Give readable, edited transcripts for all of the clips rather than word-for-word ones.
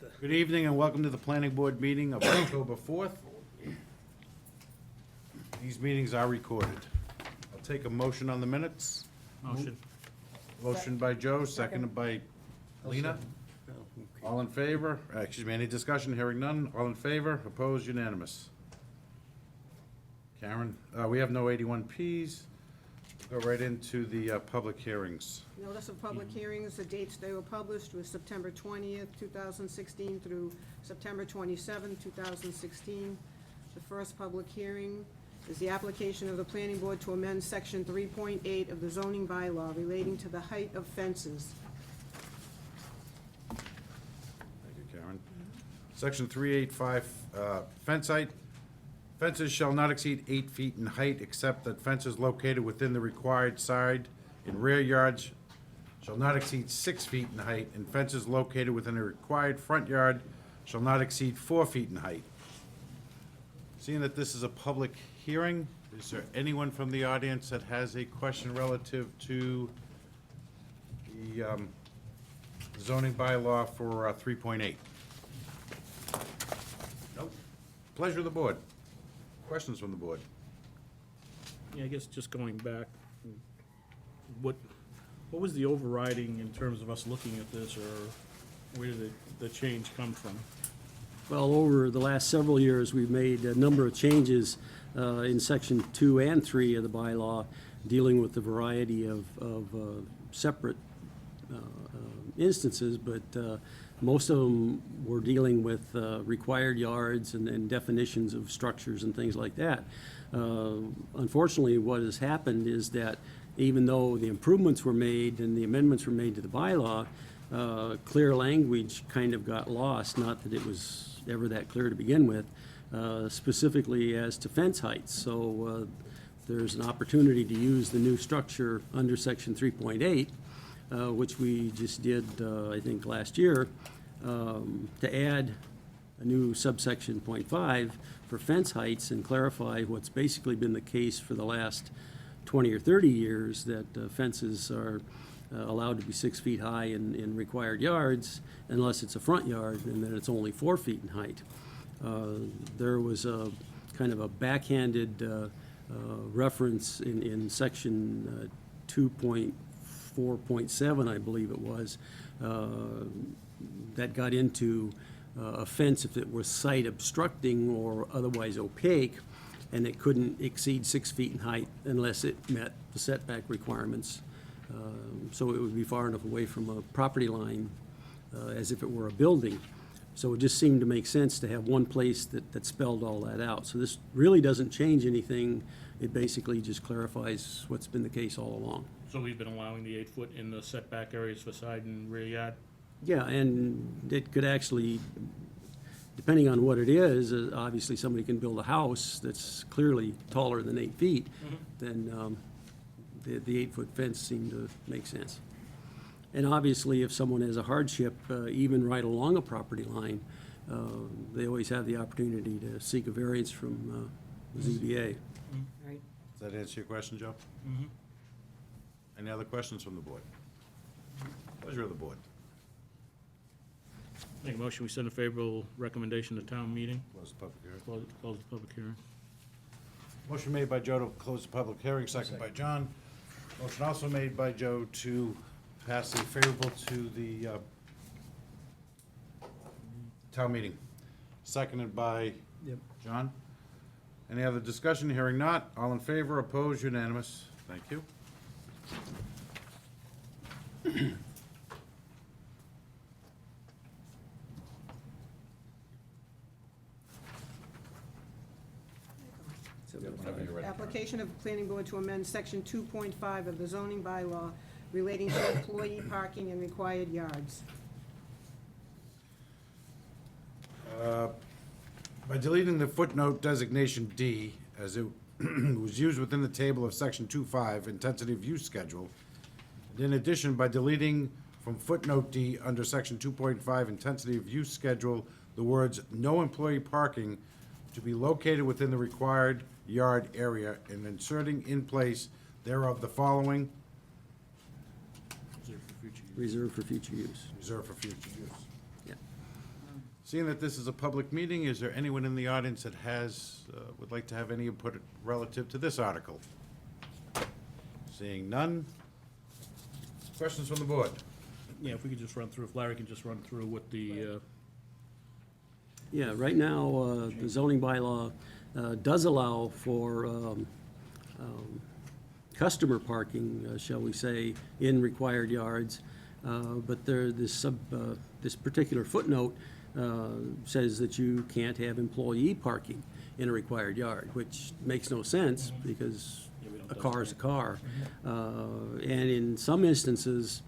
get the. Good evening and welcome to the planning board meeting of October 4th. These meetings are recorded. I'll take a motion on the minutes. Motion. Motion by Joe, seconded by Lena. All in favor? Excuse me, any discussion? Hearing none. All in favor? Opposed? Unanimous. Karen, we have no 81Ps. Go right into the public hearings. Notice of public hearings, the dates they were published was September 20th, 2016 through September 27th, 2016. The first public hearing is the application of the planning board to amend section 3.8 of the zoning bylaw relating to the height of fences. Thank you, Karen. Section 385, fence height. Fences shall not exceed 8 feet in height, except that fences located within the required side and rear yards shall not exceed 6 feet in height, and fences located within the required front yard shall not exceed 4 feet in height. Seeing that this is a public hearing, is there anyone from the audience that has a question relative to the zoning bylaw for 3.8? Nope. Pleasure of the board. Questions from the board? Yeah, I guess just going back, what was the overriding in terms of us looking at this, or where did the change come from? Well, over the last several years, we've made a number of changes in Section 2 and 3 of the bylaw dealing with the variety of separate instances, but most of them were dealing with required yards and definitions of structures and things like that. Unfortunately, what has happened is that even though the improvements were made and the amendments were made to the bylaw, clear language kind of got lost, not that it was ever that clear to begin with, specifically as to fence heights. So there's an opportunity to use the new structure under Section 3.8, which we just did, I think, last year, to add a new subsection .5 for fence heights and clarify what's basically been the case for the last 20 or 30 years, that fences are allowed to be 6 feet high in required yards unless it's a front yard, and then it's only 4 feet in height. There was a kind of a backhanded reference in section 2.4.7, I believe it was, that got into a fence if it was site obstructing or otherwise opaque, and it couldn't exceed 6 feet in height unless it met the setback requirements. So it would be far enough away from a property line as if it were a building. So it just seemed to make sense to have one place that spelled all that out. So this really doesn't change anything. It basically just clarifies what's been the case all along. So we've been allowing the 8 foot in the setback areas for side and rear yard? Yeah, and it could actually, depending on what it is, obviously somebody can build a house that's clearly taller than 8 feet, then the 8 foot fence seemed to make sense. And obviously, if someone has a hardship, even right along a property line, they always have the opportunity to seek a variance from the ZBA. Right. Does that answer your question, Joe? Mm-hmm. Any other questions from the board? Pleasure of the board. Make a motion, we send a favorable recommendation to town meeting. Close the public hearing. Close the public hearing. Motion made by Joe to close the public hearing, second by John. Motion also made by Joe to pass the favorable to the town meeting. Seconded by John. Any other discussion? Hearing not. All in favor, opposed, unanimous. Thank you. Application of the planning board to amend section 2.5 of the zoning bylaw relating to employee parking in required yards. By deleting the footnote designation D, as it was used within the table of section 2.5, intensity of use schedule, and in addition, by deleting from footnote D under section 2.5, intensity of use schedule, the words "no employee parking" to be located within the required yard area, and inserting in place thereof the following: Reserved for future use. Reserved for future use. reserved for future use. Yeah. Seeing that this is a public meeting, is there anyone in the audience that would like to have any input relative to this article? Seeing none. Questions from the board? Yeah, if we could just run through, if Larry can just run through what the, Yeah, right now, the zoning bylaw does allow for customer parking, shall we say, in required yards. But this particular footnote says that you can't have employee parking in a required yard, which makes no sense because a car is a car. And in some instances,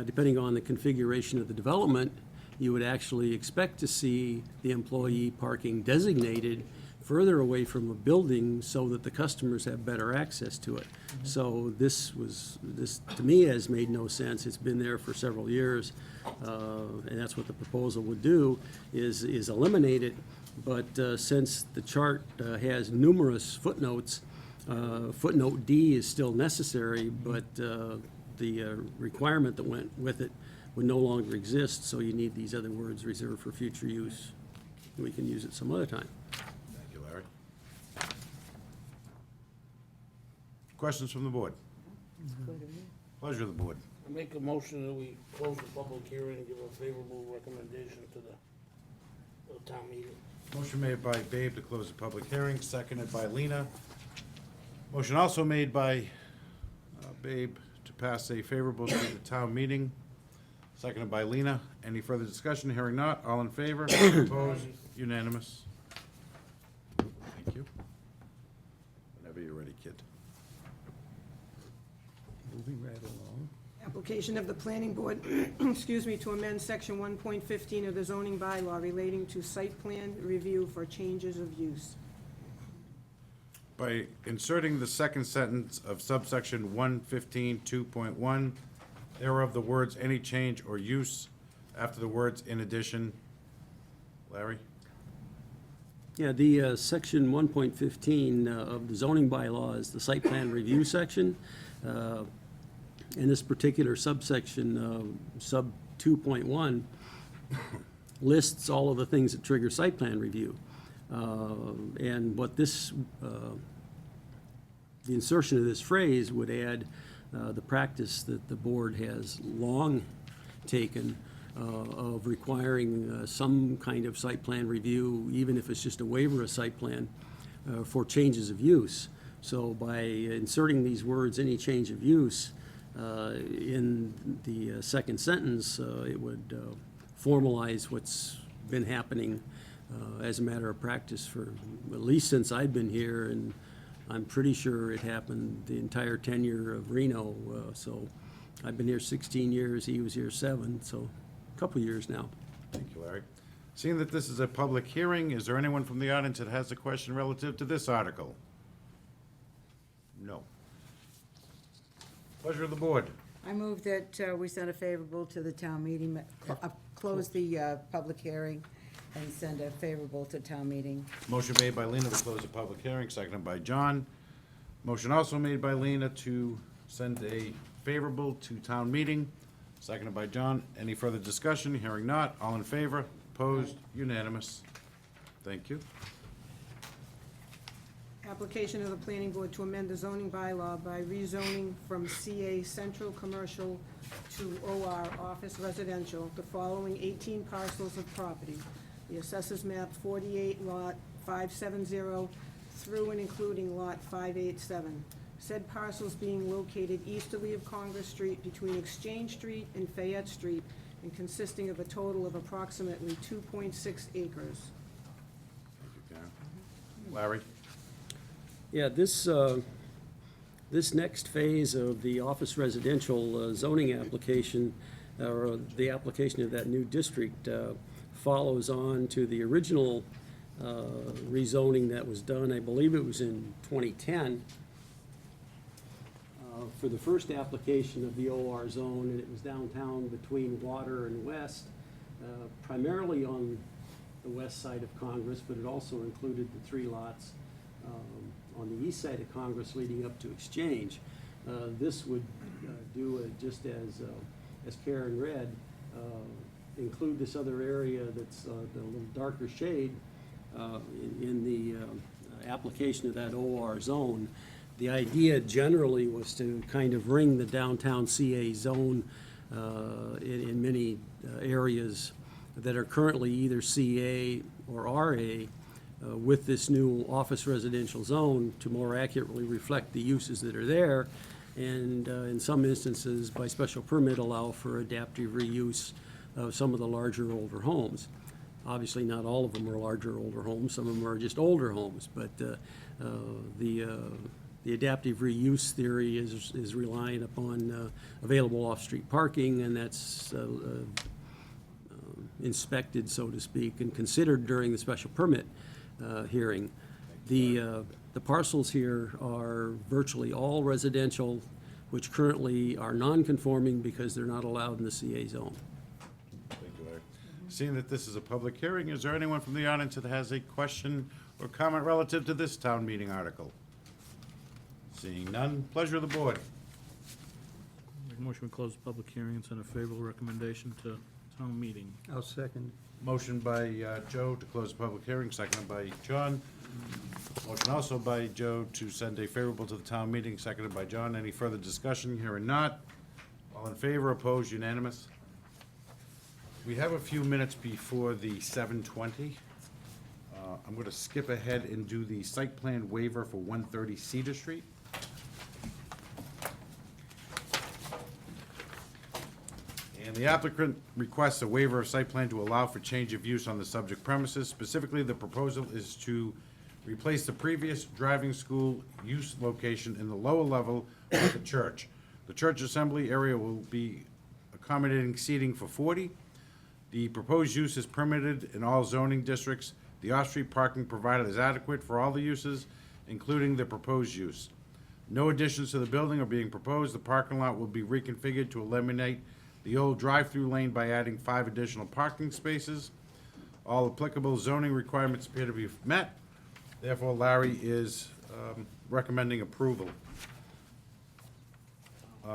depending on the configuration of the development, you would actually expect to see the employee parking designated further away from a building so that the customers have better access to it. So this to me has made no sense. It's been there for several years, and that's what the proposal would do, is eliminate it. But since the chart has numerous footnotes, footnote D is still necessary, but the requirement that went with it would no longer exist, so you need these other words reserved for future use. We can use it some other time. Thank you, Larry. Questions from the board? Pleasure of the board. I make a motion that we close the public hearing and give a favorable recommendation to the town meeting. Motion made by Babe to close the public hearing, seconded by Lena. Motion also made by Babe to pass a favorable to the town meeting, seconded by Lena. Any further discussion? Hearing not. All in favor? Opposed? Unanimous. Thank you. Whenever you're ready, kid. Moving right along. Application of the planning board, excuse me, to amend section 1.15 of the zoning bylaw relating to site plan review for changes of use. By inserting the second sentence of subsection 115.2.1, thereof the words "any change or use" after the words "in addition." Larry? Yeah, the section 1.15 of the zoning bylaw is the site plan review section. And this particular subsection, sub 2.1, lists all of the things that trigger site plan review. And what this, the insertion of this phrase would add the practice that the board has long taken of requiring some kind of site plan review, even if it's just a waiver of site plan, for changes of use. So by inserting these words, "any change of use," in the second sentence, it would formalize what's been happening as a matter of practice for at least since I've been here, and I'm pretty sure it happened the entire tenure of Reno. So I've been here 16 years, he was here 7, so a couple years now. Thank you, Larry. Seeing that this is a public hearing, is there anyone from the audience that has a question relative to this article? No. Pleasure of the board. I move that we send a favorable to the town meeting, close the public hearing and send a favorable to town meeting. Motion made by Lena to close the public hearing, seconded by John. Motion also made by Lena to send a favorable to town meeting, seconded by John. Any further discussion? Hearing not. All in favor? Opposed? Unanimous. Thank you. Application of the planning board to amend the zoning bylaw by rezoning from CA Central Commercial to OR Office Residential, the following 18 parcels of property. The assessors map 48, lot 570, through and including lot 587. Said parcels being located easterly of Congress Street between Exchange Street and Fayette Street, and consisting of a total of approximately 2.6 acres. Thank you, Karen. Larry? Yeah, this next phase of the office residential zoning application, or the application of that new district, follows on to the original rezoning that was done, I believe it was in 2010, for the first application of the OR zone, and it was downtown between Water and West, primarily on the west side of Congress, but it also included the 3 lots on the east side of Congress leading up to Exchange. This would do it just as Karen read, include this other area that's the little darker shade in the application of that OR zone. The idea generally was to kind of ring the downtown CA zone in many areas that are currently either CA or RA with this new office residential zone to more accurately reflect the uses that are there, and in some instances, by special permit, allow for adaptive reuse of some of the larger, older homes. Obviously, not all of them are larger, older homes. Some of them are just older homes, but the adaptive reuse theory is relying upon available off-street parking, and that's inspected, so to speak, and considered during the special permit hearing. The parcels here are virtually all residential, which currently are non-conforming because they're not allowed in the CA zone. Thank you, Larry. Seeing that this is a public hearing, is there anyone from the audience that has a question or comment relative to this town meeting article? Seeing none, pleasure of the board. Make a motion to close the public hearing and send a favorable recommendation to town meeting. I'll second. Motion by Joe to close the public hearing, seconded by John. Motion also by Joe to send a favorable to the town meeting, seconded by John. Any further discussion? Hearing not. All in favor, opposed, unanimous? We have a few minutes before the 7:20. I'm going to skip ahead and do the site plan waiver for 130 Cedar Street. And the applicant requests a waiver of site plan to allow for change of use on the subject premises. Specifically, the proposal is to replace the previous driving school use location in the lower level with the church. The church assembly area will be accommodating seating for 40. The proposed use is permitted in all zoning districts. The off-street parking provided is adequate for all the uses, including the proposed use. No additions to the building are being proposed. The parking lot will be reconfigured to eliminate the old drive-through lane by adding 5 additional parking spaces. All applicable zoning requirements appear to be met. Therefore, Larry is recommending approval.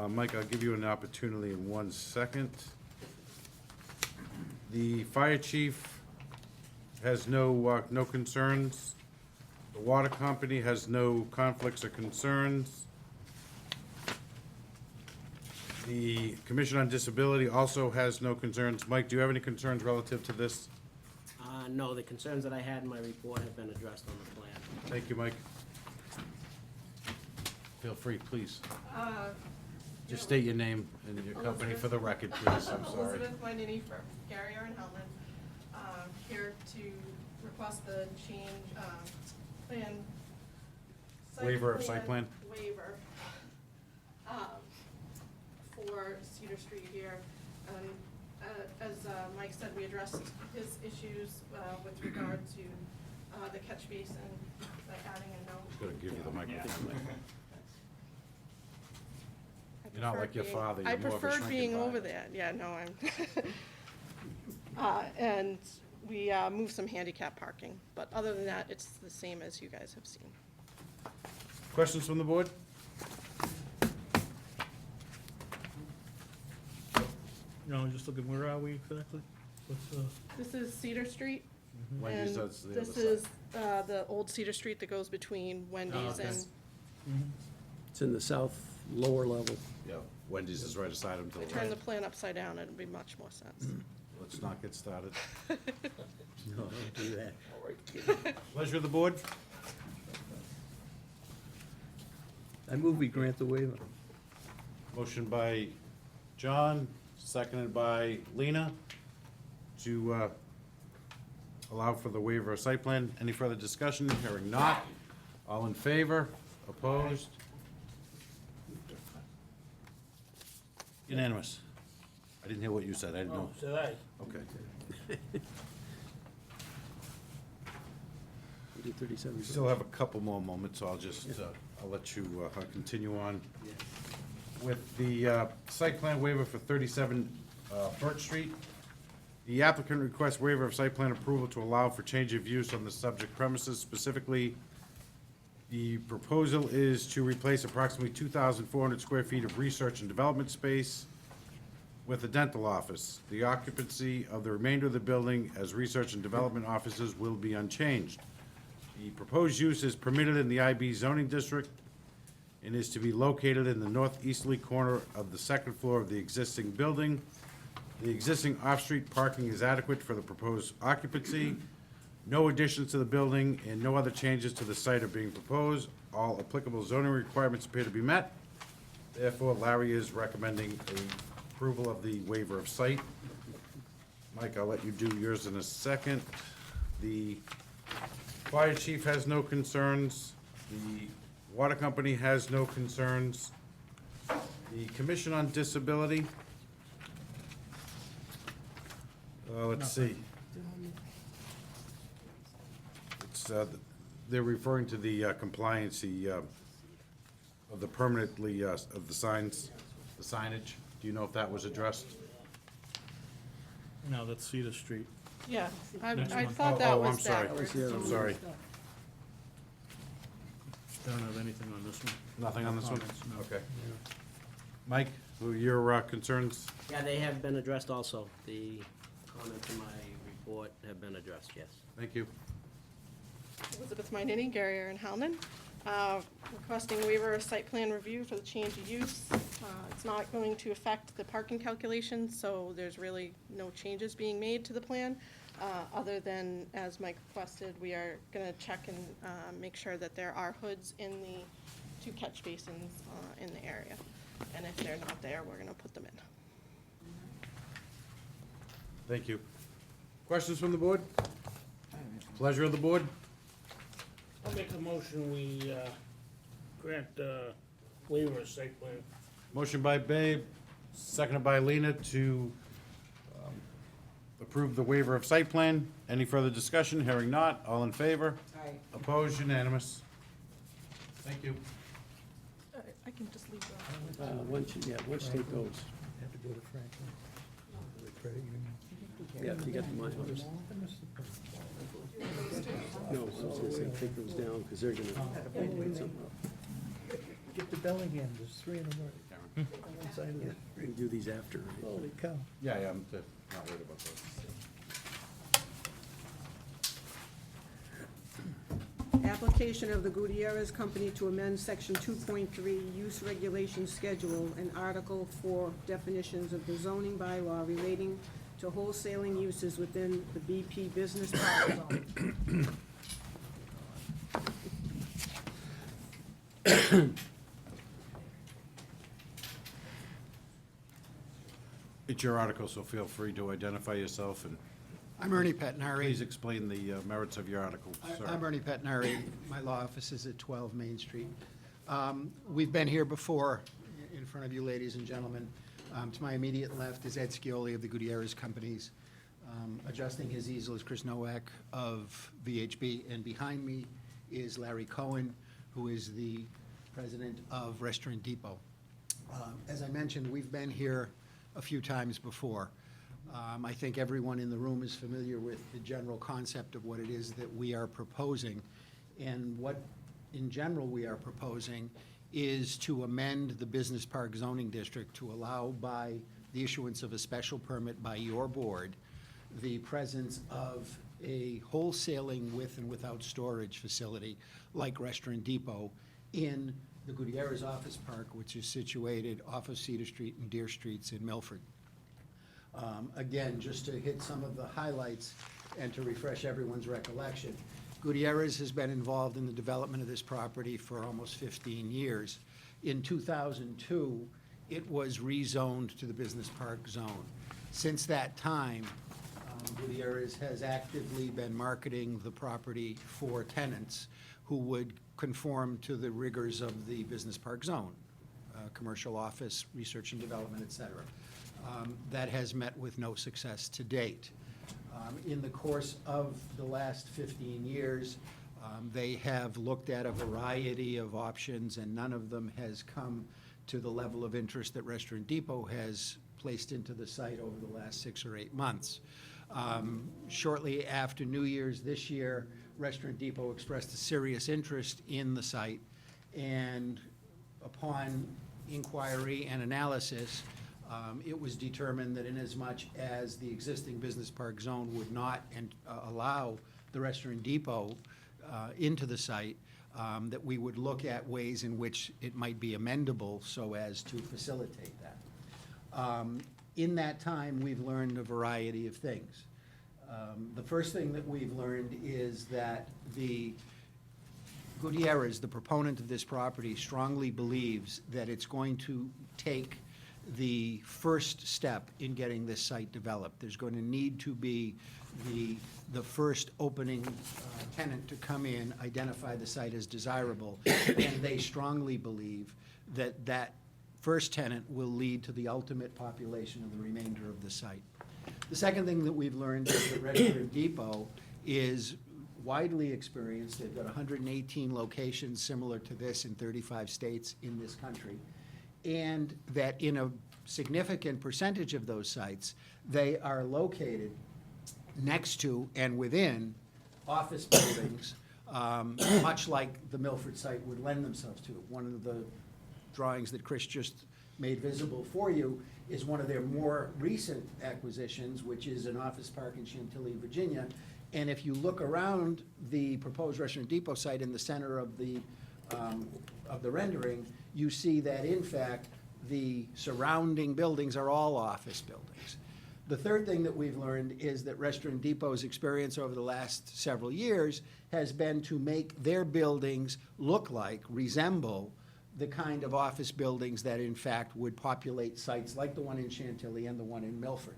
Mike, I'll give you an opportunity in 1 second. The fire chief has no concerns. The water company has no conflicts or concerns. The Commission on Disability also has no concerns. Mike, do you have any concerns relative to this? No, the concerns that I had in my report have been addressed on the plan. Thank you, Mike. Feel free, please. Just state your name and your company for the record, please. I'm sorry. Elizabeth Wendini for Gary and Hellman, here to request the change, plan. Waiver of site plan? Waiver, for Cedar Street here. And, as Mike said, we addressed his issues, with regard to, the catch basin, by adding a note. Just gonna give you the microphone. I You're not like your preferred being- father, you're I more of a preferred shrinking being pie. over there, yeah, no, I'm, and we moved some handicap parking, but other than that, it's the same as you guys have seen. Questions from the board? No, just looking, where are we exactly? What's, This is Cedar Street, Wendy's, and that's the other this side. is the old Cedar Street that goes between Wendy's okay. and, It's in the south lower level. Yeah, Wendy's is right aside him to I the turn the right. plan upside down, it'd be much more sense. Let's not get started. No, don't do that. Pleasure of the board? I move we grant the waiver. Motion by John, seconded by Lena, to allow for the waiver of site plan. Any further discussion? Hearing not. All in favor? Opposed? Unanimous. I didn't hear what you said. I didn't know. Oh, said aye. Okay. We did 37. We still have a couple more moments, so I'll just, I'll let you continue on with the site plan waiver for 37 Birch Street. The applicant requests waiver of site plan approval to allow for change of use on the subject premises. Specifically, the proposal is to replace approximately 2,400 square feet of research and development space with a dental office. The occupancy of the remainder of the building as research and development offices will be unchanged. The proposed use is permitted in the IB zoning district and is to be located in the northeasterly corner of the second floor of the existing building. The existing off-street parking is adequate for the proposed occupancy. No additions to the building and no other changes to the site are being proposed. All applicable zoning requirements appear to be met. Therefore, Larry is recommending approval of the waiver of site. Mike, I'll let you do yours in a second. The fire chief has no concerns. The water company has no concerns. The Commission on Disability, let's see. It's, they're referring to the compliancy of the permanently, of the signs, the signage. Do you know if that was addressed? No, that's Cedar Street. Yeah, I Next one. thought that I'm was sorry. backwards. I'm sorry. Don't have anything on this one. Nothing on this one? Comments, no. Okay. Mike, who are your concerns? Yeah, they have been addressed also. The comments in my report have been addressed, yes. Thank you. Elizabeth Minini, Garrier and Howland, requesting waiver of site plan review for the change of use. It's not going to affect the parking calculations, so there's really no changes being made to the plan, other than, as Mike requested, we are gonna check and make sure that there are hoods in the two catch basins in the area. And if they're not there, we're gonna put them in. Thank you. Questions from the board? Pleasure of the board? I'll make a motion, we, grant, waiver of site plan. Motion by Babe, seconded by Lena to approve the waiver of site plan. Any further discussion? Hearing not. All in favor? Aye. Opposed? Unanimous. Thank you. I can just leave that. Once you take those, Have to go to Franklin. The credit union. yeah, you got the Myers. No, I was gonna say, take those down, because they're gonna put something up. Get to Bellingham, there's 3 in the morning. On one side of the- We can do these after. Holy cow. Yeah, I'm not worried about those. Application of the Gutierrez Company to amend section 2.3 use regulation schedule and article 4 definitions of the zoning bylaw relating to wholesaling uses within the BP business park zone. It's your article, so feel free to identify yourself and I'm Ernie Pettinari. please explain the merits of your article, sir. I'm Ernie Pettinari. My law office is at 12 Main Street. We've been here before, in front of you, ladies and gentlemen. To my immediate left is Ed Scioli of the Gutierrez Companies. Adjusting his easel is Chris Nowak of VHB, and behind me is Larry Cohen, who is the president of Restaurant Depot. As I mentioned, we've been here a few times before. I think everyone in the room is familiar with the general concept of what it is that we are proposing. And what, in general, we are proposing is to amend the business park zoning district to allow, by the issuance of a special permit by your board, the presence of a wholesaling with and without storage facility like Restaurant Depot in the Gutierrez Office Park, which is situated off of Cedar Street and Deer Streets in Milford. Again, just to hit some of the highlights and to refresh everyone's recollection, Gutierrez has been involved in the development of this property for almost 15 years. In 2002, it was rezoned to the business park zone. Since that time, Gutierrez has actively been marketing the property for tenants who would conform to the rigors of the business park zone, commercial office, research and development, et cetera. That has met with no success to date. In the course of the last 15 years, they have looked at a variety of options, and none of them has come to the level of interest that Restaurant Depot has placed into the site over the last 6 or 8 months. Shortly after New Year's this year, Restaurant Depot expressed a serious interest in the site, and upon inquiry and analysis, It was determined that inasmuch as the existing business park zone would not allow the Restaurant Depot into the site, that we would look at ways in which it might be amendable so as to facilitate that. In that time, we've learned a variety of things. The first thing that we've learned is that the Gutierrez, the proponent of this property, strongly believes that it's going to take the first step in getting this site developed. There's going to need to be the first opening tenant to come in, identify the site as desirable, and they strongly believe that that first tenant will lead to the ultimate population of the remainder of the site. The second thing that we've learned is that Restaurant Depot is widely experienced. They've got 118 locations similar to this in 35 states in this country, and that in a significant percentage of those sites, they are located next to and within office buildings, much like the Milford site would lend themselves to. One of the drawings that Chris just made visible for you is one of their more recent acquisitions, which is an office park in Chantilly, Virginia. And if you look around the proposed Restaurant Depot site in the center of the rendering, you see that in fact the surrounding buildings are all office buildings. The third thing that we've learned is that Restaurant Depot's experience over the last several years has been to make their buildings look like, resemble, the kind of office buildings that in fact would populate sites like the one in Chantilly and the one in Milford.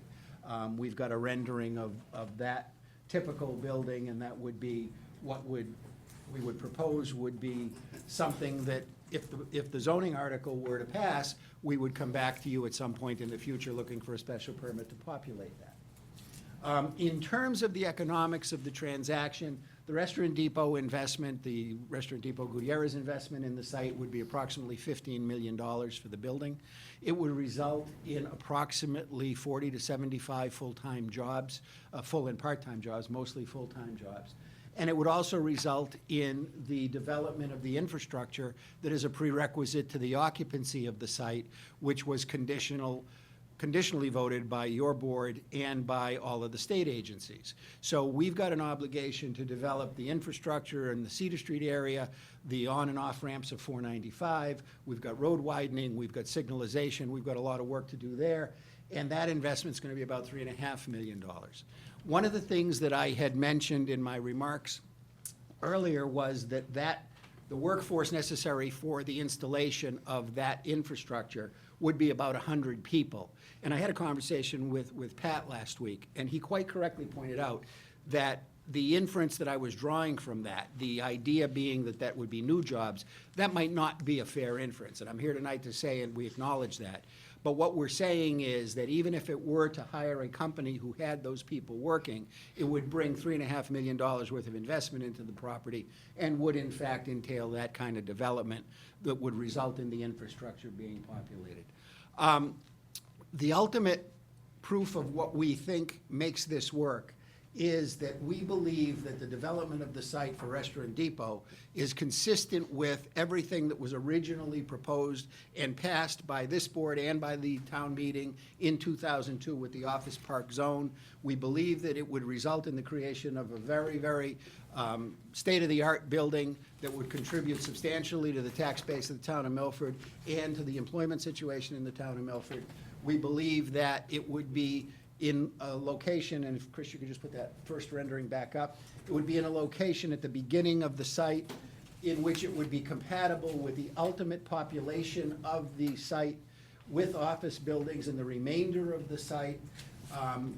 We've got a rendering of that typical building, and that would be what we would propose would be something that if the zoning article were to pass, we would come back to you at some point in the future looking for a special permit to populate that. In terms of the economics of the transaction, the Restaurant Depot investment, the Restaurant Depot Gutierrez investment in the site would be approximately $15 million for the building. It would result in approximately 40 to 75 full-time jobs, full and part-time jobs, mostly full-time jobs. And it would also result in the development of the infrastructure that is a prerequisite to the occupancy of the site, which was conditionally voted by your board and by all of the state agencies. So we've got an obligation to develop the infrastructure in the Cedar Street area, the on and off ramps of 495, we've got road widening, we've got signalization, we've got a lot of work to do there, and that investment's gonna be about $3.5 million. One of the things that I had mentioned in my remarks earlier was that the workforce necessary for the installation of that infrastructure would be about 100 people. And I had a conversation with Pat last week, and he quite correctly pointed out that the inference that I was drawing from that, the idea being that that would be new jobs, that might not be a fair inference. And I'm here tonight to say, and we acknowledge that. But what we're saying is that even if it were to hire a company who had those people working, it would bring $3.5 million worth of investment into the property and would in fact entail that kind of development that would result in the infrastructure being populated. The ultimate proof of what we think makes this work is that we believe that the development of the site for Restaurant Depot is consistent with everything that was originally proposed and passed by this board and by the town meeting in 2002 with the office park zone. We believe that it would result in the creation of a very, very state-of-the-art building that would contribute substantially to the tax base of the town of Milford and to the employment situation in the town of Milford. We believe that it would be in a location, and if Chris, you could just put that first rendering back up, it would be in a location at the beginning of the site in which it would be compatible with the ultimate population of the site with office buildings and the remainder of the site.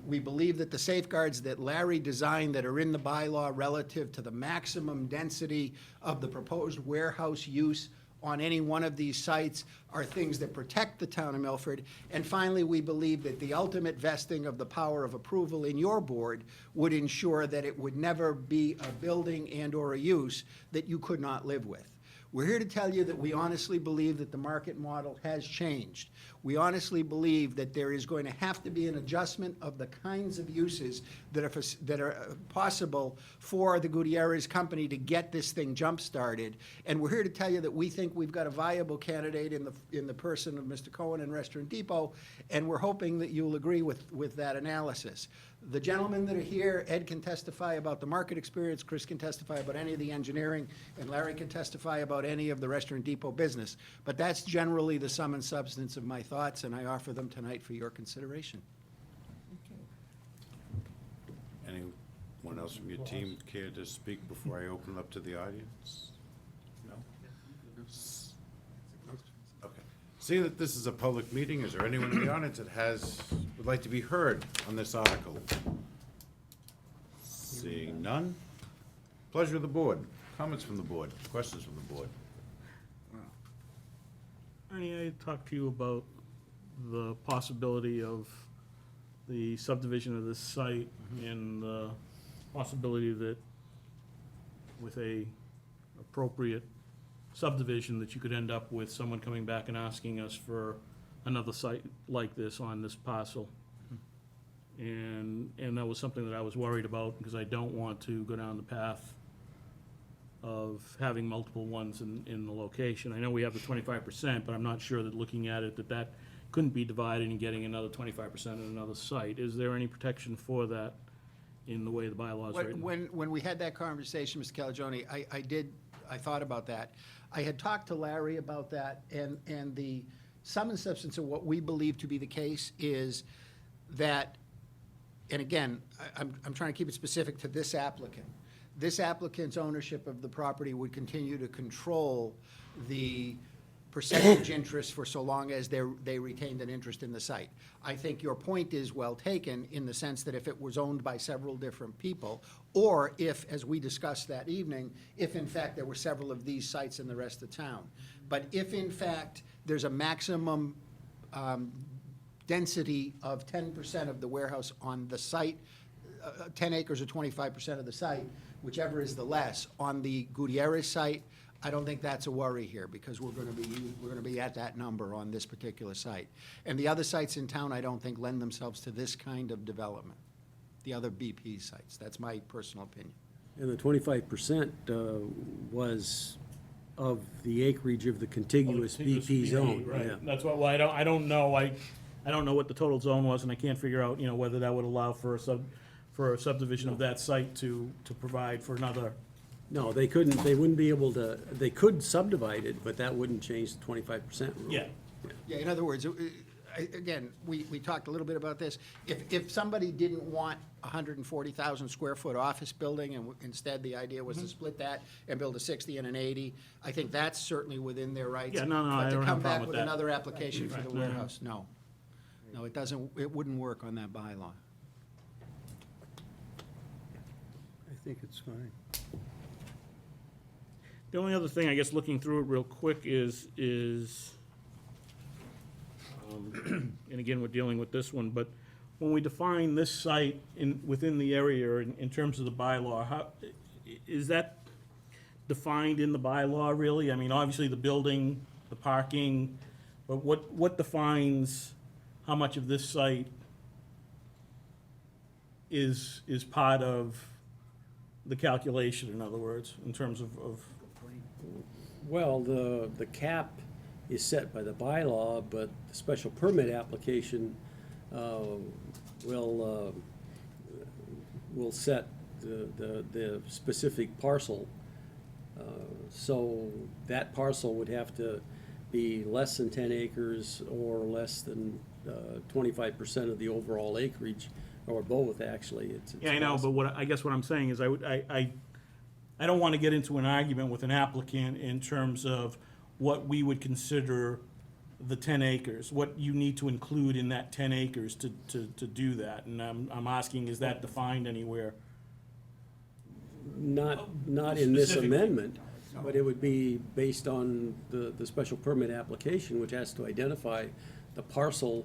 We believe that the safeguards that Larry designed that are in the bylaw relative to the maximum density of the proposed warehouse use on any one of these sites are things that protect the town of Milford. And finally, we believe that the ultimate vesting of the power of approval in your board would ensure that it would never be a building and or a use that you could not live with. We're here to tell you that we honestly believe that the market model has changed. We honestly believe that there is going to have to be an adjustment of the kinds of uses that are possible for the Gutierrez company to get this thing jump-started. And we're here to tell you that we think we've got a viable candidate in the person of Mr. Cohen and Restaurant Depot, and we're hoping that you'll agree with that analysis. The gentlemen that are here, Ed can testify about the market experience, Chris can testify about any of the engineering, and Larry can testify about any of the Restaurant Depot business. But that's generally the sum and substance of my thoughts, and I offer them tonight for your consideration. Anyone else from your team care to speak before I open up to the audience? No? Okay. Seeing that this is a public meeting, is there anyone in the audience that would like to be heard on this article? Seeing none? Pleasure of the board. Comments from the board? Questions from the board? Ernie, I talked to you about the possibility of the subdivision of this site and the possibility that with a appropriate subdivision that you could end up with someone coming back and asking us for another site like this on this parcel. And that was something that I was worried about because I don't want to go down the path of having multiple ones in the location. I know we have the 25%, but I'm not sure that looking at it, that couldn't be divided and getting another 25% in another site. Is there any protection for that in the way the bylaws are written? When we had that conversation, Mr. Calagione, I thought about that. I had talked to Larry about that, and the sum and substance of what we believe to be the case is that, and again, I'm trying to keep it specific to this applicant. This applicant's ownership of the property would continue to control the percentage interest for so long as they retained an interest in the site. I think your point is well taken in the sense that if it was owned by several different people, or if, as we discussed that evening, if in fact there were several of these sites in the rest of town. But if in fact there's a maximum density of 10% of the warehouse on the site, 10 acres or 25% of the site, whichever is the less, on the Gutierrez site, I don't think that's a worry here, because we're gonna be at that number on this particular site. And the other sites in town, I don't think lend themselves to this kind of development, the other BP sites. That's my personal opinion. And the 25% was of the acreage of the contiguous BP zone. Right, Yeah. that's why, well, I don't know what the total zone was, and I can't figure out, whether that would allow for a subdivision of that site to provide for another. No, they wouldn't be able to, they could subdivide it, but that wouldn't change the 25% rule. Yeah. Yeah, in other words, again, we talked a little bit about this. If somebody didn't want a 140,000 square foot office building, and instead the idea was to split that and build a 60 and an 80, I think that's certainly within their rights. Yeah, no, I don't have a problem with But to come back with that. another application for Right, the no, no. warehouse, no. No, it doesn't, it wouldn't work on that bylaw. I think it's fine. The only other thing, I guess, looking through it real quick is, and again, we're dealing with this one, but when we define this site within the area in terms of the bylaw, how, is that defined in the bylaw, really? I mean, obviously, the building, the parking, but what defines how much of this site is part of the calculation, in other words, in terms of Well, the cap is set by the bylaw, but the special permit application will set the specific parcel. So that parcel would have to be less than 10 acres or less than 25% of the overall acreage, or both, actually. It's Yeah, I know, but I guess what I'm saying is I don't want to get into an argument with an applicant in terms of what we would consider the 10 acres, what you need to include in that 10 acres to do that. And I'm asking, is that defined anywhere? Not in this Specifically. amendment, but it would be based on the special permit application, which has to identify the parcel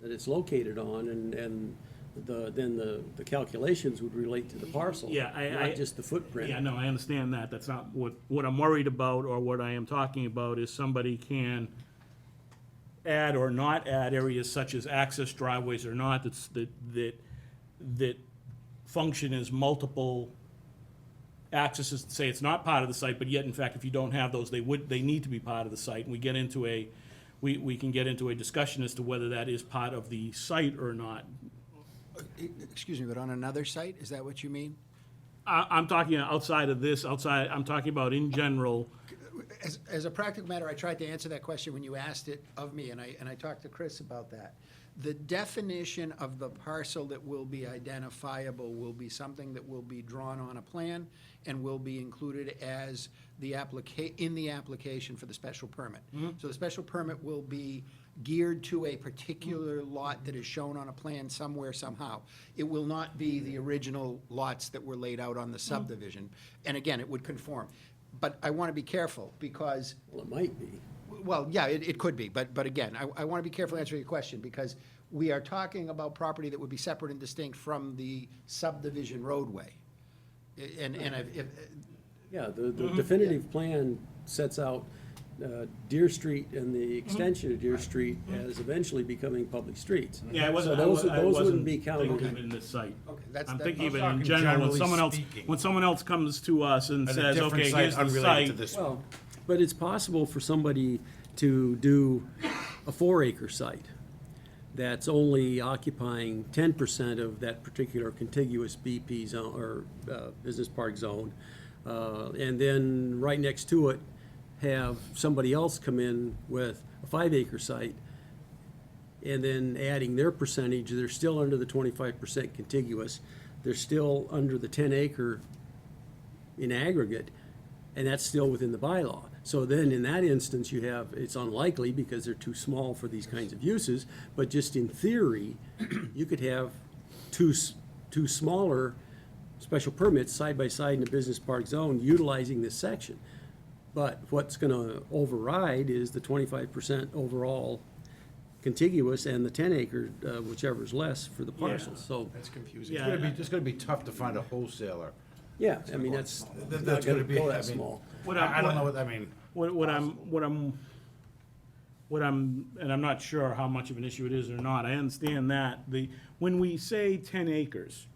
that it's located on and then the calculations would relate to the parcel. Yeah, not just the footprint. Yeah, no, I understand that. That's not what I'm worried about, or what I am talking about is somebody can add or not add areas such as access driveways or not, that function as multiple accesses, say it's not part of the site, but yet, in fact, if you don't have those, they need to be part of the site. And we get into we can get into a discussion as to whether that is part of the site or not. Excuse me, but on another site, is that what you mean? I'm talking outside of this, I'm talking about in general. As a practical matter, I tried to answer that question when you asked it of me, and I talked to Chris about that. The definition of the parcel that will be identifiable will be something that will be drawn on a plan and will be included as in the application for the special permit. So the special permit will be geared to a particular lot that is shown on a plan somewhere, somehow. It will not be the original lots that were laid out on the subdivision. And again, it would conform. But I want to be careful, because, Well, it might be. well, yeah, it could be, but again, I want to be careful answering your question, because we are talking about property that would be separate and distinct from the subdivision roadway. And if, Yeah, the definitive plan sets out Deer Street and the extension of Deer Street as eventually becoming public streets. Yeah, I wasn't, So those I wouldn't wasn't be counted. thinking of it in this site. okay, that's. I'm that- thinking of it in talking general, generally speaking. when someone else comes to us and At a says, different okay, site here's the unrelated to site. this. Well, but it's possible for somebody to do a 4-acre site that's only occupying 10% of that particular contiguous BP zone, or business park zone, and then right next to it, have somebody else come in with a 5-acre site, and then adding their percentage, they're still under the 25% contiguous, they're still under the 10-acre in aggregate, and that's still within the bylaw. So then, in that instance, you have, it's unlikely because they're too small for these kinds of uses, but just in theory, you could have two smaller special permits side by side in a business park zone utilizing this section. But what's gonna override is the 25% overall contiguous and the 10-acre, whichever's less for the parcels, so. That's confusing. Yeah. It's gonna be tough to find a wholesaler. Yeah, I mean, that's not That's gonna gonna be, go I that mean, small. I don't know what, I mean, What I'm, and I'm not sure how much of an issue it is or not, I understand that, when we say 10 acres,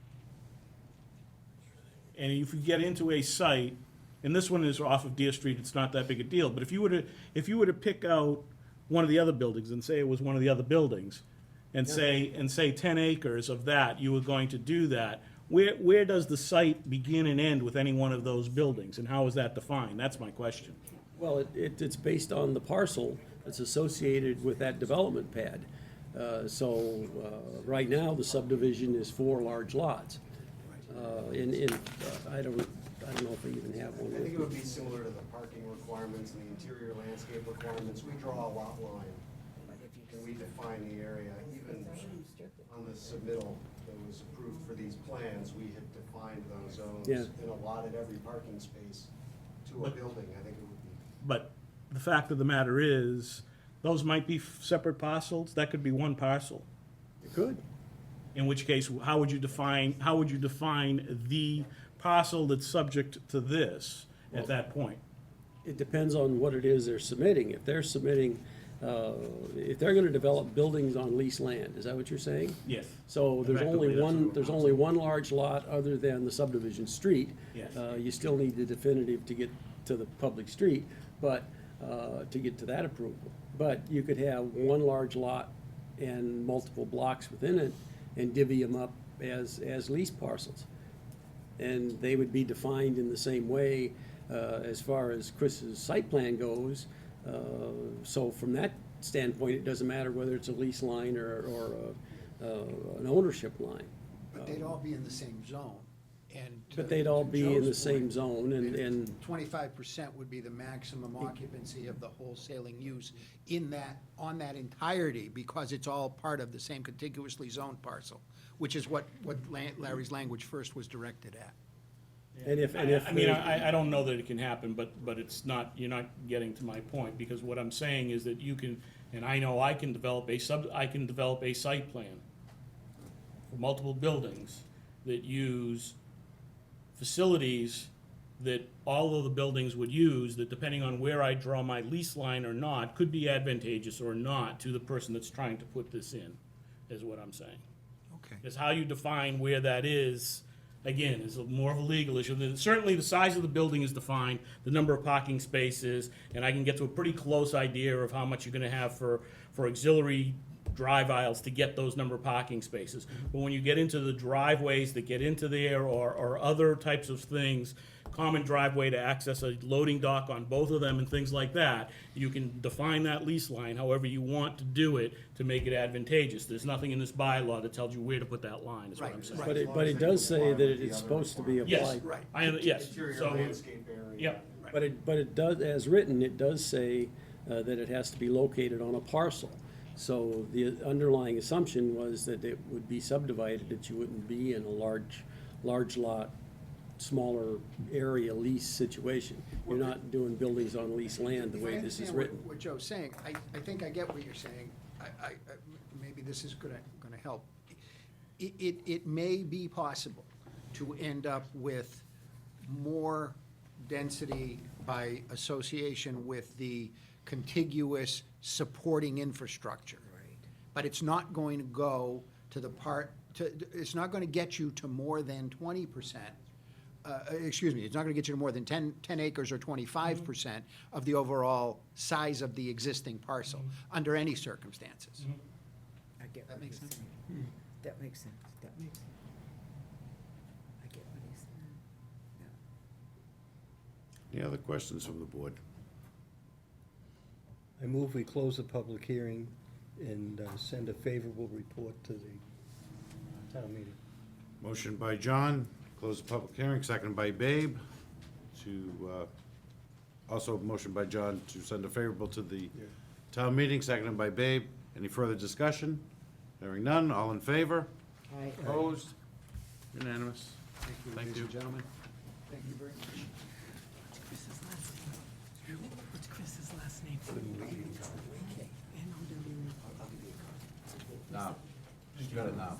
and if you get into a site, and this one is off of Deer Street, it's not that big a deal, but if you were to pick out one of the other buildings and say it was one of the other buildings, and say 10 acres of that, you were going to do that, where does the site begin and end with any one of those buildings, and how is that defined? That's my question. Well, it's based on the parcel that's associated with that development pad. Right now, the subdivision is 4 large lots. I don't know if I even have one. I think it would be similar to the parking requirements and the interior landscape requirements. We draw a lot line, and we define the area. Even on the submittal that was approved for these plans, we had defined those zones Yeah. and allotted every parking space to a building. I think it would be. But the fact of the matter is, those might be separate parcels, that could be one parcel. It could. In which case, how would you define the parcel that's subject to this at that point? It depends on what it is they're submitting. If they're submitting, if they're gonna develop buildings on leased land, is that what you're saying? Yes. So there's Effectively, only that's one, what there's I'm only one large lot other than the subdivision street. Yes. You still need the definitive to get to the public street, but, to get to that approval. But you could have one large lot and multiple blocks within it and divvy them up as lease parcels. And they would be defined in the same way, as far as Chris's site plan goes. So from that standpoint, it doesn't matter whether it's a lease line or an ownership line. But they'd all be in the same zone, and. But they'd all be in the same zone, and 25% would be the maximum occupancy of the wholesaling use on that entirety, because it's all part of the same contiguously zoned parcel, which is what Larry's language first was directed at. I don't know that it can happen, but it's not, you're not getting to my point, because what I'm saying is that you can, and I know I can develop a site plan. for multiple buildings that use facilities that all of the buildings would use, that depending on where I draw my lease line or not, could be advantageous or not to the person that's trying to put this in, is what I'm saying. Okay. Is how you define where that is, again, is more of a legal issue. Certainly, the size of the building is defined, the number of parking spaces, and I can get to a pretty close idea of how much you're gonna have for auxiliary drive aisles to get those number of parking spaces. But when you get into the driveways that get into there, or other types of things, common driveway to access a loading dock on both of them and things like that, you can define that lease line however you want to do it to make it advantageous. There's nothing in this bylaw that tells you where to put that line, is what I'm saying. But it does say that it's supposed to be Yes, applied. yes, Interior so, landscape area. yep, But it does, as written, it does say that it has to be located on a parcel. So the underlying assumption was that it would be subdivided, that you wouldn't be in a large lot, smaller area lease situation. You're not doing buildings on leased land the way this is If I written. understand what Joe's saying, I think I get what you're saying. Maybe this is gonna help. It may be possible to end up with more density by association with the contiguous supporting infrastructure. But it's not going to go to the it's not gonna get you to more than 20%. Excuse me, it's not gonna get you to more than 10 acres or 25% of the overall size of the existing parcel, under any circumstances. I get That what makes he's sense? saying. That makes sense, that makes sense. I get what he's saying. Any other questions from the board? I move we close the public hearing and send a favorable report to the town meeting. Motion by John, close the public hearing, second by Babe, to, also motion by John to send a favorable to the town meeting, seconded by Babe. Any further discussion? Hearing none, all in favor? Aye. Opposed? Unanimous. Thank Ladies you. and gentlemen, thank you very much. What's Chris's last name? What's Chris's last name? N-O-W-E. No, she's got it now.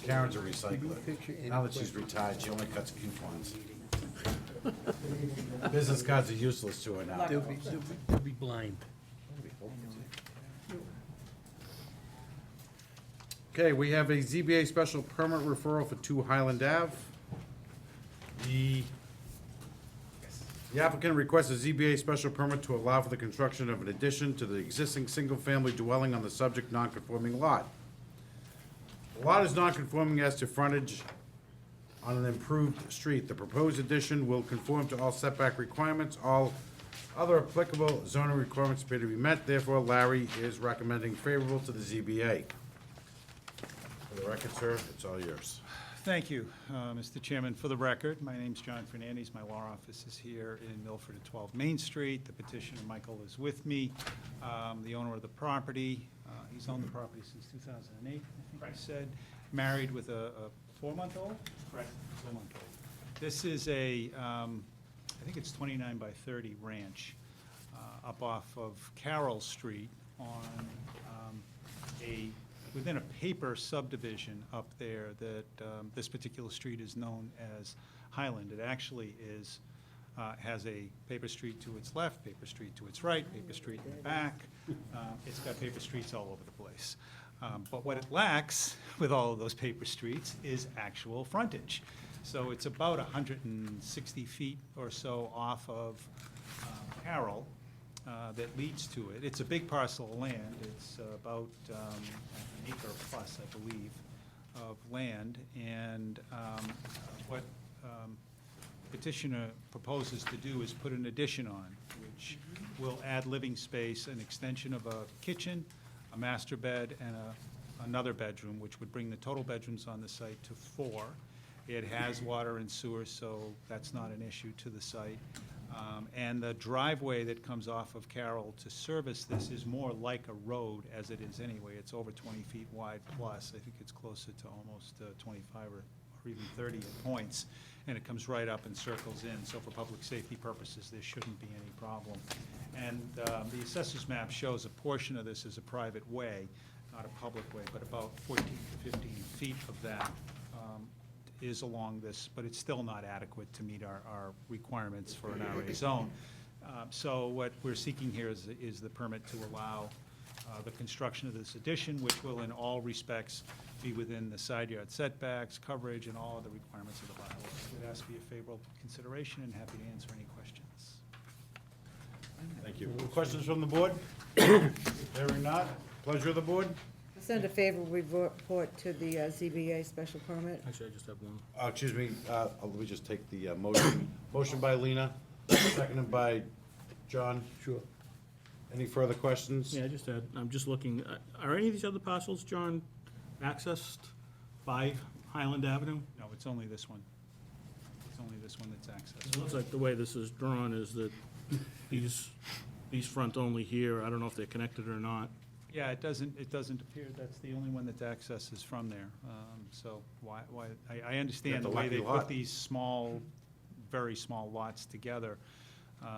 Karen's a recycler. Now that she's retired, she only cuts coupons. Business cards are useless to her now. They'll be blind. Okay, we have a ZBA special permit referral for 2 Highland Ave. The applicant requests a ZBA special permit to allow for the construction of an addition to the existing single-family dwelling on the subject non-conforming lot. The lot is non-conforming as to frontage on an improved street. The proposed addition will conform to all setback requirements. All other applicable zoning requirements appear to be met. Therefore, Larry is recommending favorable to the ZBA. For the record, sir, it's all yours. Thank you, Mr. Chairman. For the record, my name's John Fernandes. My law office is here in Milford at 12 Main Street. The petitioner, Michael, is with me, the owner of the property. He's owned the property since 2008, I think I said. Married with a 4-month-old? correct. 4-month-old. This is a, I think it's 29 by 30 ranch up off of Carroll Street on within a paper subdivision up there that this particular street is known as Highland. It actually is, has a paper street to its left, paper street to its right, paper street in the back. It's got paper streets all over the place. But what it lacks with all of those paper streets is actual frontage. So it's about 160 feet or so off of Carroll that leads to it. It's a big parcel of land. It's about an acre plus, I believe, of land. And what petitioner proposes to do is put an addition on, which will add living space, an extension of a kitchen, a master bed, and another bedroom, which would bring the total bedrooms on the site to 4. It has water and sewer, so that's not an issue to the site. And the driveway that comes off of Carroll to service this is more like a road as it is anyway. It's over 20 feet wide plus. I think it's closer to almost 25 or even 30 at points. And it comes right up and circles in. So for public safety purposes, there shouldn't be any problem. And the assessor's map shows a portion of this as a private way. not a public way, but about 14 to 15 feet of that is along this, but it's still not adequate to meet our requirements for an RA zone. So what we're seeking here is the permit to allow the construction of this addition, which will in all respects be within the side yard setbacks, coverage, and all of the requirements of the bylaws. It has to be a favorable consideration, and happy to answer any questions. Thank you. Questions from the board? Hearing not, pleasure of the board? Send a favorable report to the ZBA special permit. Actually, I just have one. Excuse me, let me just take the motion. Motion by Lena, seconded by John. Sure. Any further questions? Yeah, I just had, I'm just looking, are any of these other parcels, John, accessed by Highland Avenue? No, it's only this one. It's only this one that's accessed. It looks like the way this is drawn is that these front only here, I don't know if they're connected or not. Yeah, it doesn't appear that's the only one that's access is from there. So why, I understand the Got the way lucky they lot. put these small, very small lots together.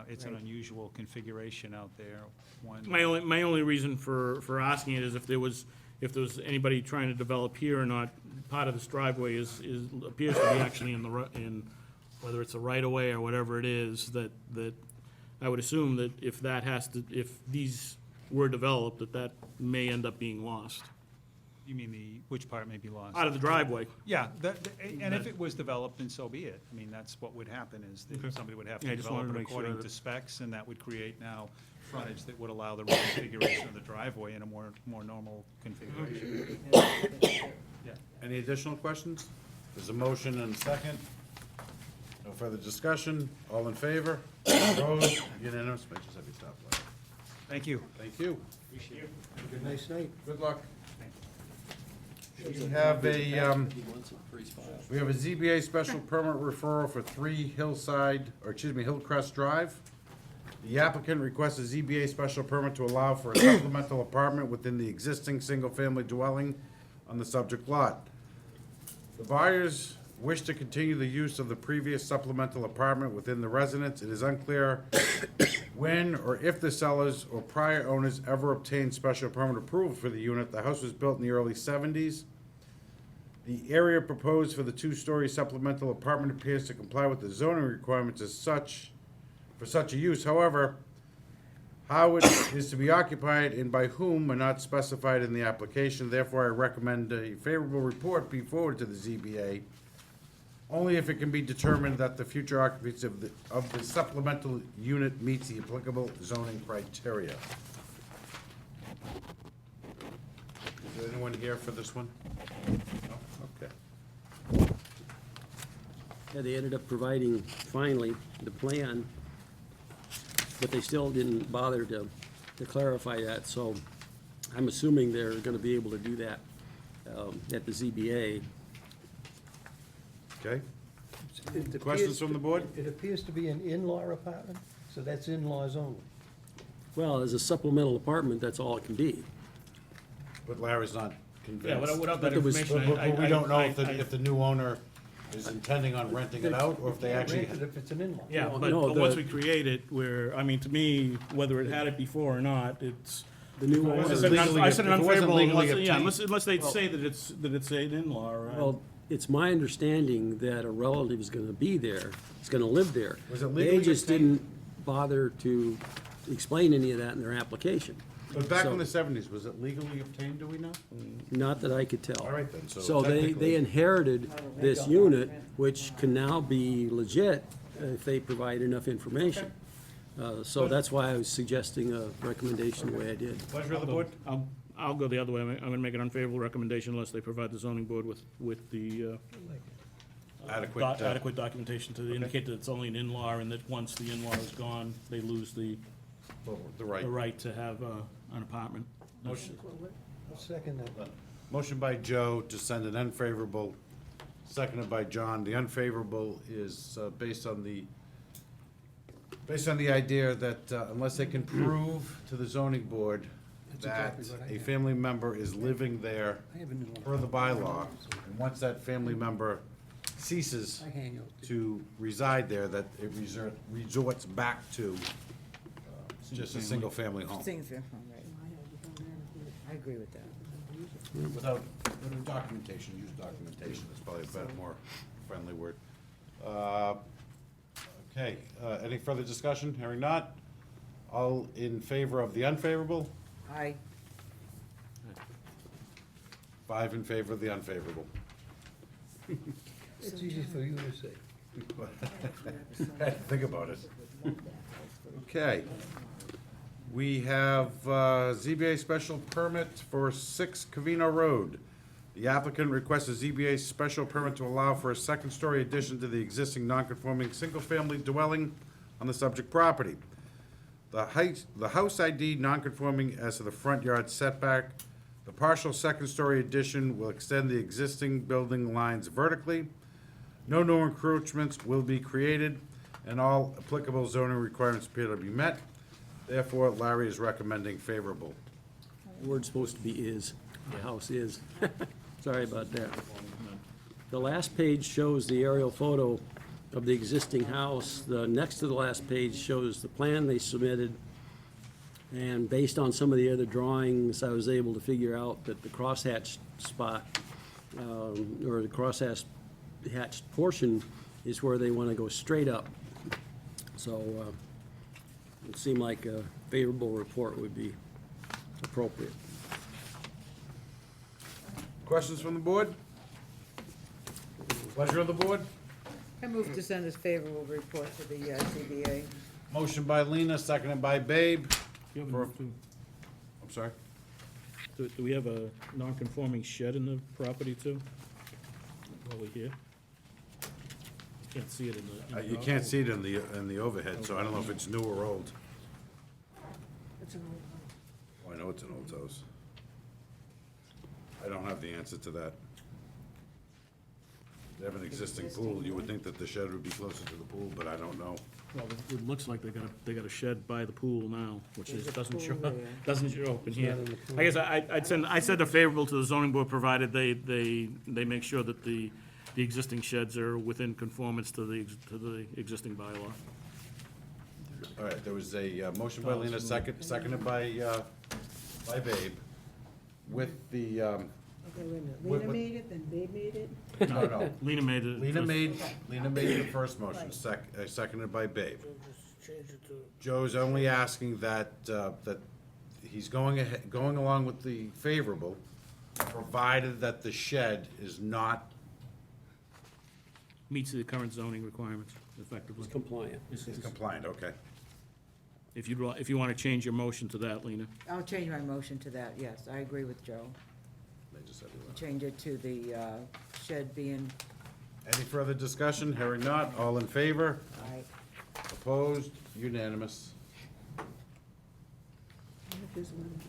It's an unusual configuration out there. My only reason for asking it is if there was anybody trying to develop here or not. Part of this driveway appears to be actually in whether it's a right of way or whatever it is, that I would assume that if these were developed, that may end up being lost You mean which part may be lost? out of the driveway. Yeah, and if it was developed, then so be it. I mean, that's what would happen, is that Okay. somebody would have Yeah, I to just develop wanted it to make sure according that- to specs, and that would create now frontage that would allow the reconfiguration of the driveway in a more normal configuration. Yeah. Any additional questions? There's a motion and a second. No further discussion. All in favor? Opposed? Unanimous. May I just have you stop, please? Thank you. Thank you. Have a nice night. Good luck. We have a ZBA special permit referral for 3 Hillcrest Drive. The applicant requests a ZBA special permit to allow for a supplemental apartment within the existing single-family dwelling on the subject lot. The buyers wish to continue the use of the previous supplemental apartment within the residence. It is unclear when or if the sellers or prior owners ever obtained special permit approval for the unit. The house was built in the early 70s. The area proposed for the 2-story supplemental apartment appears to comply with the zoning requirements for such a use. However, how it is to be occupied and by whom are not specified in the application. Therefore, I recommend a favorable report be forwarded to the ZBA, only if it can be determined that the future occupancy of the supplemental unit meets the applicable zoning criteria. Is there anyone here for this one? No? Okay. Yeah, they ended up providing, finally, the plan, but they still didn't bother to clarify that, so I'm assuming they're gonna be able to do that at the ZBA. Okay. It appears Questions from the board? It appears to be an in-law apartment, so that's in-laws only. Well, as a supplemental apartment, that's all it can be. But Larry's not convinced. Yeah, without But that there was- information, But we don't know if the new owner is intending on renting it out, or if they actually. Granted, if it's an in-law. Yeah, No, but once the- we create it, I mean, to me, whether it had it before or not, it's. The new If it I wasn't said an legally- I said an if it wasn't unfavorable, legally unless, yeah, obtained. unless they say that it's an in-law, right? Well, it's my understanding that a relative is gonna be there, is gonna live there. Was it legally They just obtained? didn't bother to explain any of that in their application. But back So- in the 70s, was it legally obtained, do we know? Not that I could tell. All right then, so So they technically- inherited this unit, which can now be legit if they provide enough information. So that's why I was suggesting a recommendation the way I did. Pleasure of the board? I'll go the other way. I'm gonna make an unfavorable recommendation unless they provide the zoning board with the Adequate. adequate documentation to indicate that it's only an in-law, and that once the in-law is gone, they lose the The right. right to have an apartment. Motion. I'll second that. Motion by Joe to send an unfavorable, seconded by John. The unfavorable is based on the idea that unless they can prove to the zoning board That's that exactly what I a have. family member is living there I have an in-law. per the bylaw, and once that family member ceases I hang out. to reside there, that it resorts back to just a single-family home. Things are, all right. I agree with that. Without documentation, use documentation, is probably a better, more friendly word. Okay, any further discussion? Hearing not. All in favor of the unfavorable? Aye. 5 in favor of the unfavorable. It's easy for you to say. Think about it. Okay. We have ZBA special permit for 6 Covino Road. The applicant requests a ZBA special permit to allow for a second-story addition to the existing non-conforming single-family dwelling on the subject property. The house ID non-conforming as to the front yard setback. The partial second-story addition will extend the existing building lines vertically. No new encroachments will be created, and all applicable zoning requirements appear to be met. Therefore, Larry is recommending favorable. The word's supposed to be is, the house is. Sorry about that. The last page shows the aerial photo of the existing house. The next to the last page shows the plan they submitted. And based on some of the other drawings, I was able to figure out that the crosshatched spot, or the crosshatched portion is where they want to go straight up. So it seemed like a favorable report would be appropriate. Questions from the board? Pleasure of the board? I move to send this favorable report to the CBA. Motion by Lena, seconded by Babe. You have For- enough to- I'm sorry? Do we have a non-conforming shed in the property too? While we're here? Can't see it in the. You can't see it in the overhead, so I don't know if it's new or old. Oh, I know it's an old house. I don't have the answer to that. They have an existing pool, you would think that the shed would be closer to the pool, but I don't know. Well, it looks like they got a shed by the pool now, which is, doesn't show, pool there. doesn't show up in here. not in the pool. I guess I'd send a favorable to the zoning board, provided they make sure that the existing sheds are within conformance to the existing bylaw. All right, there was a motion by Lena, seconded by Babe, with the, Okay, wait a minute. What- Lena what- made it, then Babe made it? no. Lena made it. Lena made the first motion, seconded by Babe. Just change it to, Joe's only asking that, that he's going along with the favorable, provided that the shed is not, Meets the current zoning requirements effectively. It's compliant. Is- is compliant, okay. If you want to change your motion to that, Lena. I'll change my motion to that, yes. I agree with Joe. They just said it. Change it to the shed being, Any further discussion? Hearing not, all in favor? I, Opposed? Unanimous. this one,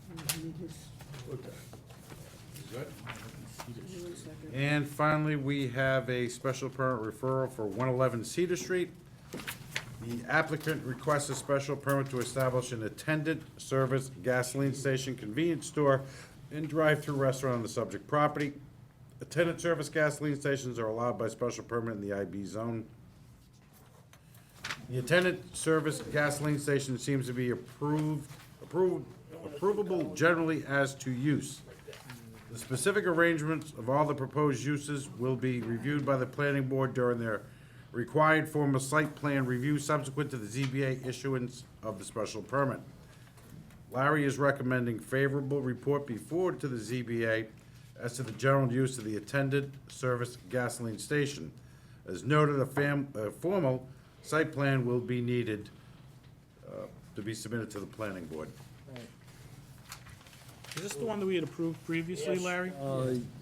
God. I need his- Good. And finally, we have a special permit referral for 111 Cedar Street. The applicant requests a special permit to establish an attendant service gasoline station, convenience store, and drive-through restaurant on the subject property. Attendant service gasoline stations are allowed by special permit in the IB zone. The attendant service gasoline station seems to be approvable generally as to use. The specific arrangements of all the proposed uses will be reviewed by the planning board during their required formal site plan review subsequent to the ZBA issuance of the special permit. Larry is recommending favorable report be forwarded to the ZBA as to the general use of the attendant service gasoline station. As noted, a formal site plan will be needed to be submitted to the planning board. Is this the one that we had approved previously, Yes. Larry?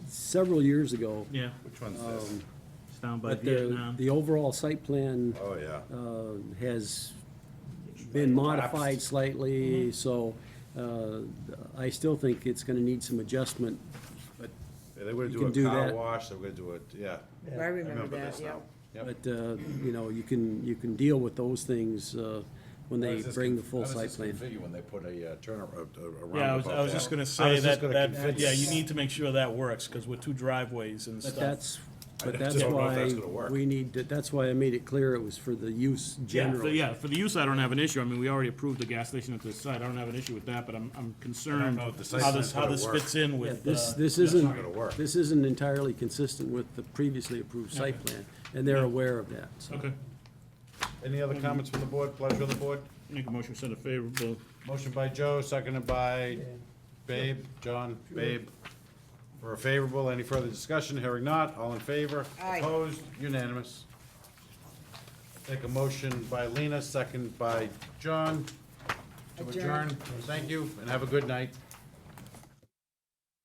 Several years ago, Yeah, Which one's this? it's down by but Vietnam. the overall site plan Oh, yeah. has been modified slightly, so I still think it's gonna need some adjustment. But Yeah, they were You gonna can do do a car that. wash, they were gonna do it, yeah. I remember that, this yeah. now. Yep. But, you know, you can deal with those things when How they does this bring con- the full how does site this plan. configure when they put a turn, a Yeah, I was roundabout just there? gonna How say is this that, gonna that, configure? yeah, you need to make sure that works, because with two driveways and But stuff. But just that's don't know if why that's gonna work. we need, that's why I made it clear it was for the use generally. Yeah, for the use, I don't have an issue. I mean, we already approved the gas station at this site. I don't have an issue with that, but I'm concerned know if the site how plan's this, how gonna this work. fits in Yeah, with, this that's isn't, not gonna work. this isn't entirely consistent with the previously approved site plan, and they're aware of that, so. Okay. Any other comments from the board, pleasure of the board? Make a motion, send a favorable. Motion by Joe, seconded by Babe, John, Babe. For a favorable, any further discussion? Hearing not, all in favor? Aye. Opposed, unanimous. Take a motion by Lena, second by John to Adjourn. adjourn. Thank you, and have a good night.